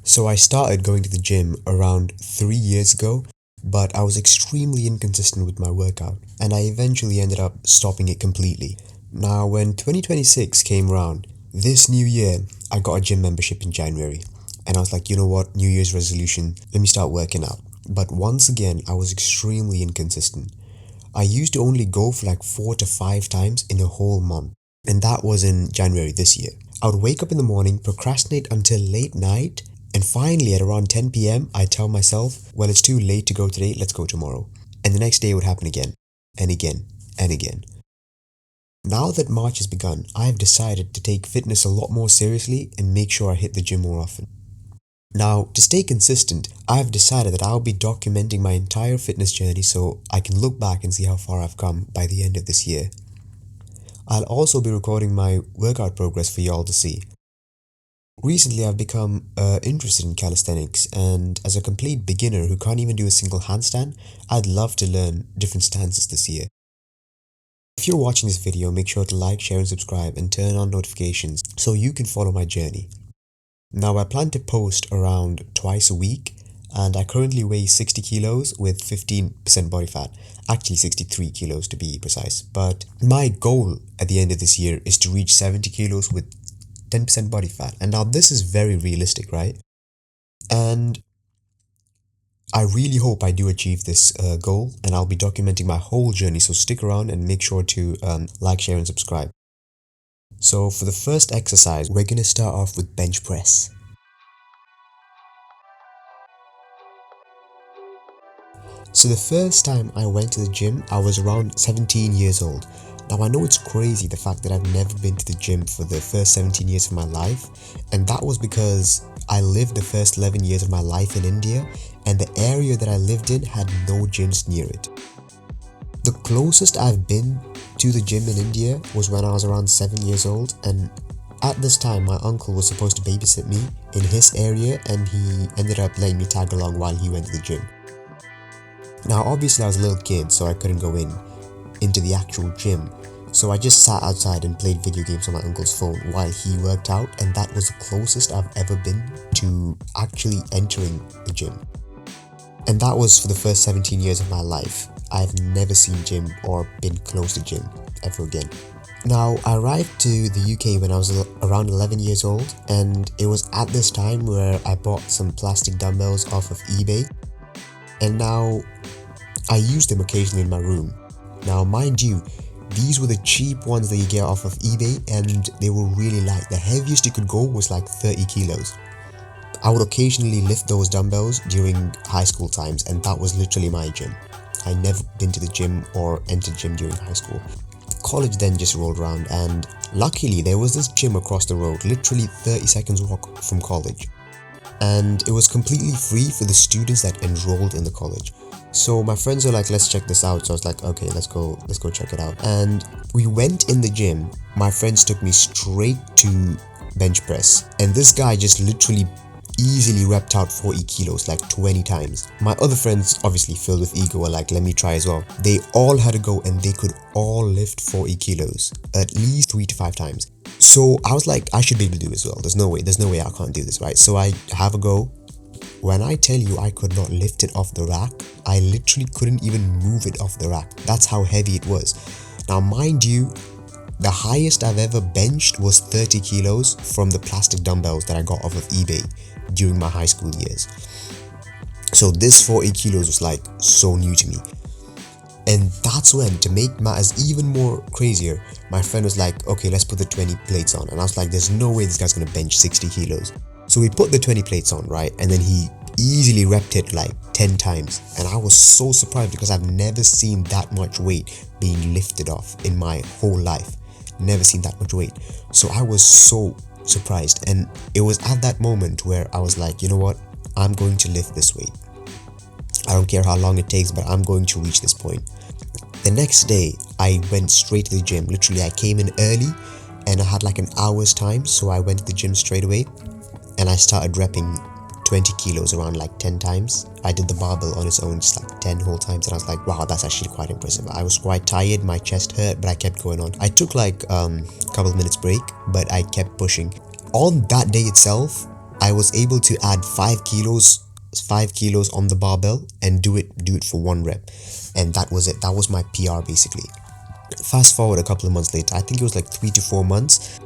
So I started going to the gym around 3 years ago, but I was extremely inconsistent with my workout, and I eventually ended up stopping it completely. Now, when 2026 came around, this new year, I got a gym membership in January, and I was like, you know what, New Year's resolution, let me start working out. But once again, I was extremely inconsistent. I used to only go for like 4 to 5 times in a whole month, and that was in January this year. I would wake up in the morning, procrastinate until late night, and finally at around 10 p.m., I'd tell myself, well, it's too late to go today, let's go tomorrow. And the next day it would happen again, and again, and again. Now that March has begun, I have decided to take fitness a lot more seriously and make sure I hit the gym more often. Now, to stay consistent, I have decided that I'll be documenting my entire fitness journey so I can look back and see how far I've come by the end of this year. I'll also be recording my workout progress for y'all to see. Recently, I've become interested in calisthenics, and as a complete beginner who can't even do a single handstand, I'd love to learn different stances this year. If you're watching this video, make sure to like, share and subscribe and turn on notifications so you can follow my journey. Now, I plan to post around twice a week, and I currently weigh 60 kilos with 15% body fat, actually 63 kilos to be precise. But my goal at the end of this year is to reach 70 kilos with 10% body fat. And now this is very realistic, right? And I really hope I do achieve this goal, and I'll be documenting my whole journey, so stick around and make sure to like, share and subscribe. So for the first exercise, we're going to start off with bench press. So the first time I went to the gym, I was around 17 years old. Now I know it's crazy the fact that I've never been to the gym for the first 17 years of my life, and that was because I lived the first 11 years of my life in India, and the area that I lived in had no gyms near it. The closest I've been to the gym in India was when I was around 7 years old, and at this time my uncle was supposed to babysit me in his area, and he ended up letting me tag along while he went to the gym. Now obviously I was a little kid, so I couldn't go into the actual gym, so I just sat outside and played video games on my uncle's phone while he worked out, and that was the closest I've ever been to actually entering the gym. And that was for the first 17 years of my life. I've never seen gym or been close to gym ever again. Now, I arrived to the UK when I was around 11 years old, and it was at this time where I bought some plastic dumbbells off of eBay, and now I use them occasionally in my room. Now, mind you, these were the cheap ones that you get off of eBay, and they were really light. The heaviest you could go was like 30 kilos. I would occasionally lift those dumbbells during high school times, and that was literally my gym. I never been to the gym or entered gym during high school. College then just rolled around, and luckily there was this gym across the road, literally 30 seconds walk from college. And it was completely free for the students that enrolled in the college. So my friends were like, let's check this out. So I was like, okay, let's go check it out. And we went in the gym. My friends took me straight to bench press, and this guy just literally easily repped out 40 kilos like 20 times. My other friends, obviously filled with ego, were like, let me try as well. They all had to go, and they could all lift 40 kilos at least 3 to 5 times. So I was like, I should be able to do this as well. There's no way I can't do this, right? So I have a go. When I tell you I could not lift it off the rack, I literally couldn't even move it off the rack. That's how heavy it was. Now mind you, the highest I've ever benched was 30 kilos from the plastic dumbbells that I got off of eBay during my high school years. So this 40 kilos was like so new to me. And that's when, to make matters even more crazier, my friend was like, okay, let's put the 20 plates on. And I was like, there's no way this guy's gonna bench 60 kilos. So we put the 20 plates on, right? And then he easily repped it like 10 times. And I was so surprised because I've never seen that much weight being lifted off in my whole life. Never seen that much weight. So I was so surprised. And it was at that moment where I was like, you know what? I'm going to lift this weight. I don't care how long it takes, but I'm going to reach this point. The next day, I went straight to the gym. Literally, I came in early and I had like an hour's time. So I went to the gym straight away and I started repping 20 kilos around like 10 times. I did the barbell on its own just like 10 whole times, and I was like, wow, that's actually quite impressive. I was quite tired, my chest hurt, but I kept going on. I took like a couple minutes break, but I kept pushing. On that day itself, I was able to add 5 kilos on the barbell and do it for 1 rep, and that was it. That was my PR basically. Fast forward a couple of months later, I think it was like 3 to 4 months,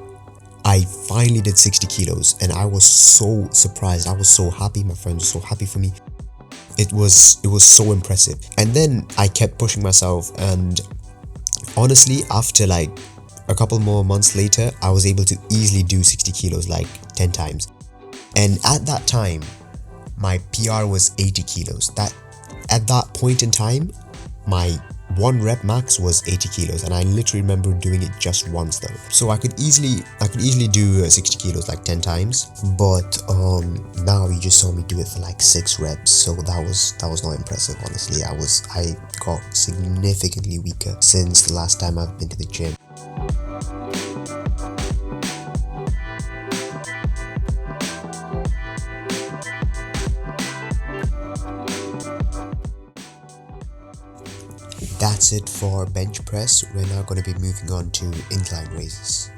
I finally did 60 kilos, and I was so surprised. I was so happy. My friends were so happy for me. It was so impressive. And then I kept pushing myself, and honestly, after like a couple more months later, I was able to easily do 60 kilos like 10 times. And at that time, my PR was 80 kilos. At that point in time, my 1 rep max was 80 kilos, and I literally remember doing it just once though. So I could easily do 60 kilos like 10 times, but now you just saw me do it for like 6 reps, so that was not impressive. Honestly, I got significantly weaker since the last time I've been to the gym. That's it for bench press. We're now going to be moving on to incline raises.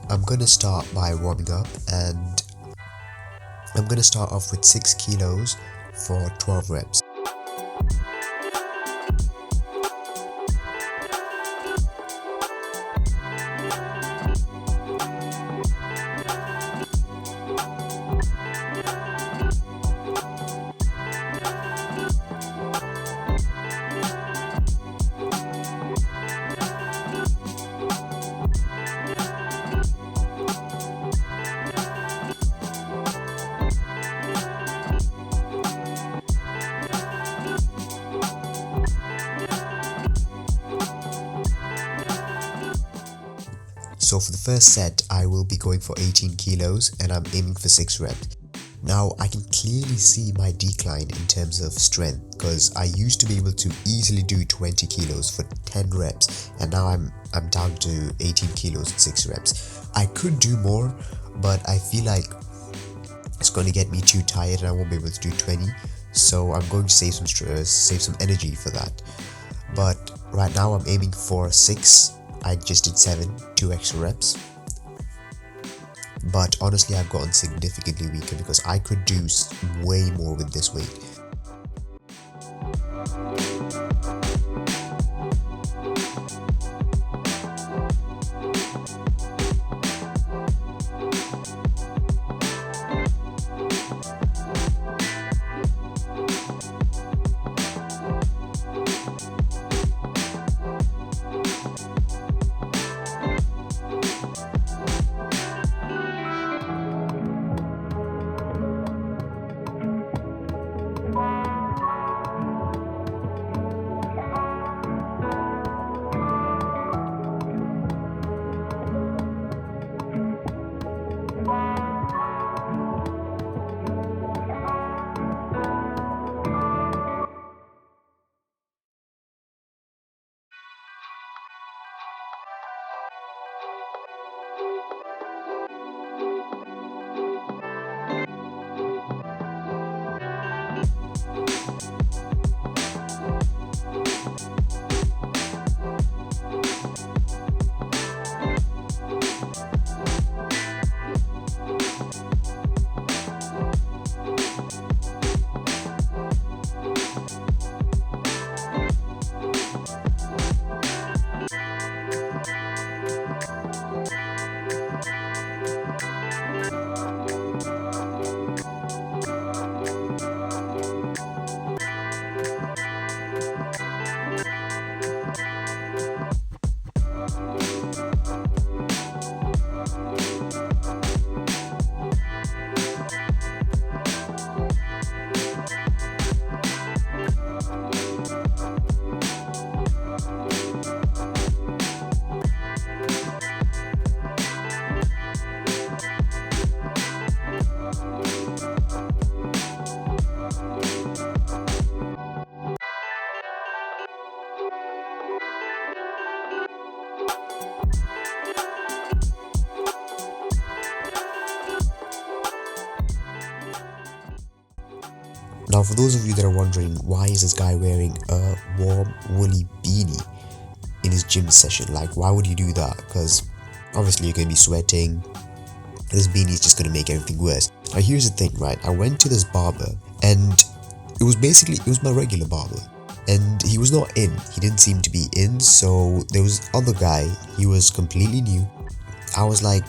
I'm going to start by warming up, and I'm going to start off with 6 kilos for 12 reps. So for the first set, I will be going for 18 kilos, and I'm aiming for 6 reps. Now I can clearly see my decline in terms of strength, because I used to be able to easily do 20 kilos for 10 reps, and now I'm down to 18 kilos at 6 reps. I could do more, but I feel like it's going to get me too tired and I won't be able to do 20. So I'm going to save some energy for that. But right now I'm aiming for 6. I just did 7, 2 extra reps. But honestly, I've gotten significantly weaker because I could do way more with this weight. Now, for those of you that are wondering, why is this guy wearing a warm, woolly beanie in his gym session? Like, why would he do that? Because obviously you're gonna be sweating. This beanie is just gonna make everything worse. Now here's the thing, right? I went to this barber and it was my regular barber. And he was not in. He didn't seem to be in, so there was other guy, he was completely new. I was like,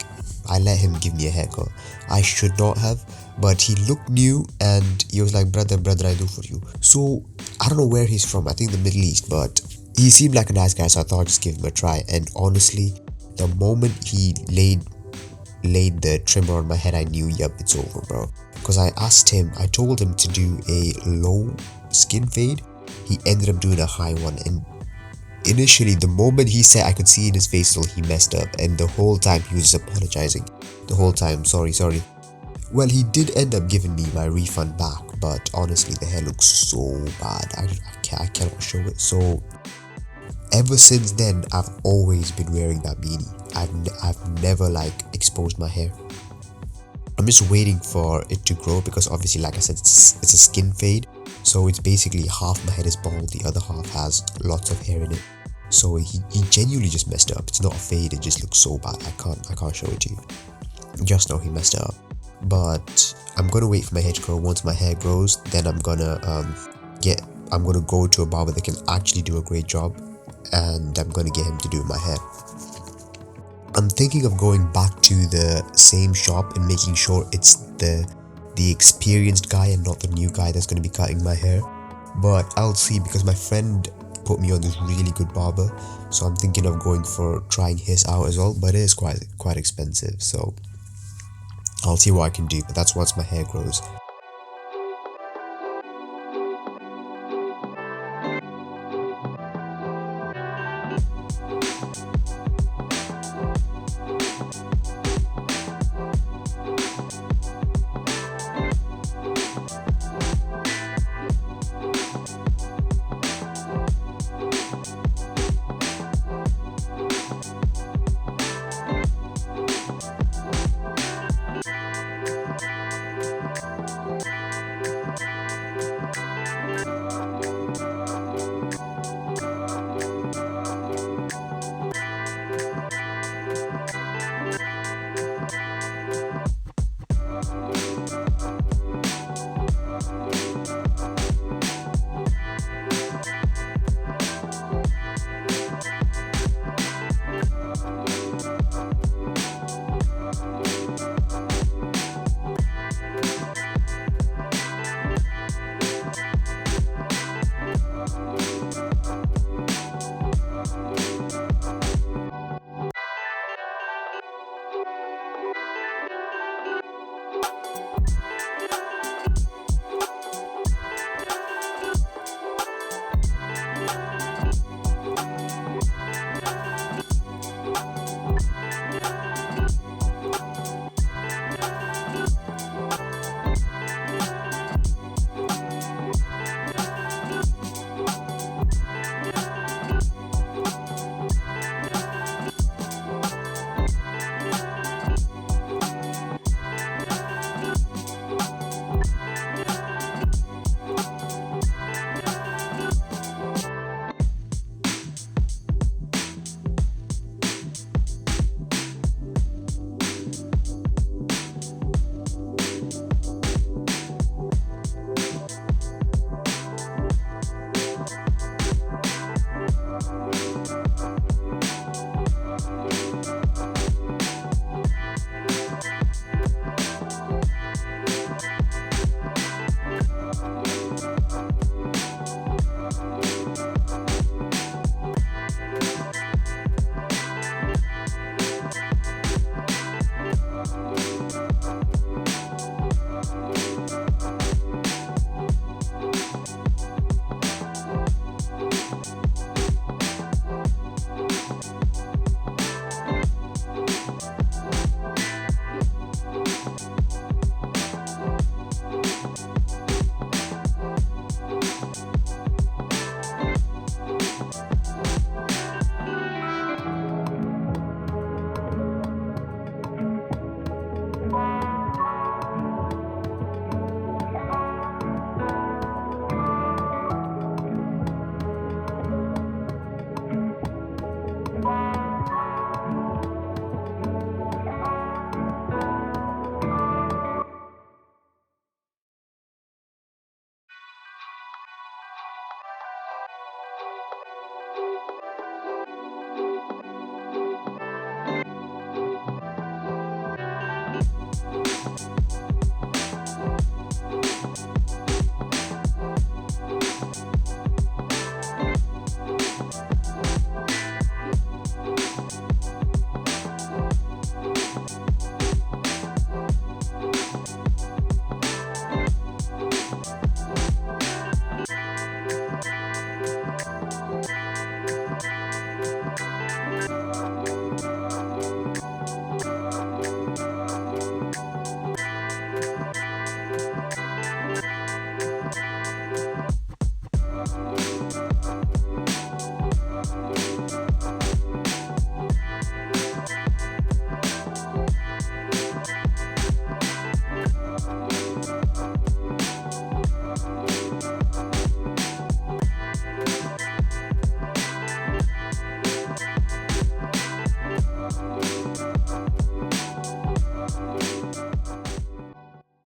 I let him give me a haircut. I should not have, but he looked new and he was like, brother, I do for you. So I don't know where he's from. I think the Middle East, but he seemed like a nice guy, so I thought I'd just give him a try. And honestly, the moment he laid the trimmer on my head, I knew, yep, it's over, bro. Because I told him to do a low skin fade. He ended up doing a high one, and initially, the moment he said, I could see in his face till he messed up, and the whole time he was just apologizing. The whole time, sorry. Well, he did end up giving me my refund back, but honestly, the hair looks so bad. I cannot show it. So ever since then, I've always been wearing that beanie. I've never like exposed my hair. I'm just waiting for it to grow because obviously, like I said, it's a skin fade. So it's basically half my head is bald, the other half has lots of hair in it. So he genuinely just messed it up. It's not a fade, it just looks so bad. I can't show it to you. Just know he messed it up. But I'm gonna wait for my hair to grow. Once my hair grows, then I'm gonna go to a barber that can actually do a great job, and I'm gonna get him to do my hair. I'm thinking of going back to the same shop and making sure it's the experienced guy and not the new guy that's going to be cutting my hair. But I'll see, because my friend put me on this really good barber, so I'm thinking of going for trying his out as well. But it is quite expensive, so I'll see what I can do. But that's once my hair grows.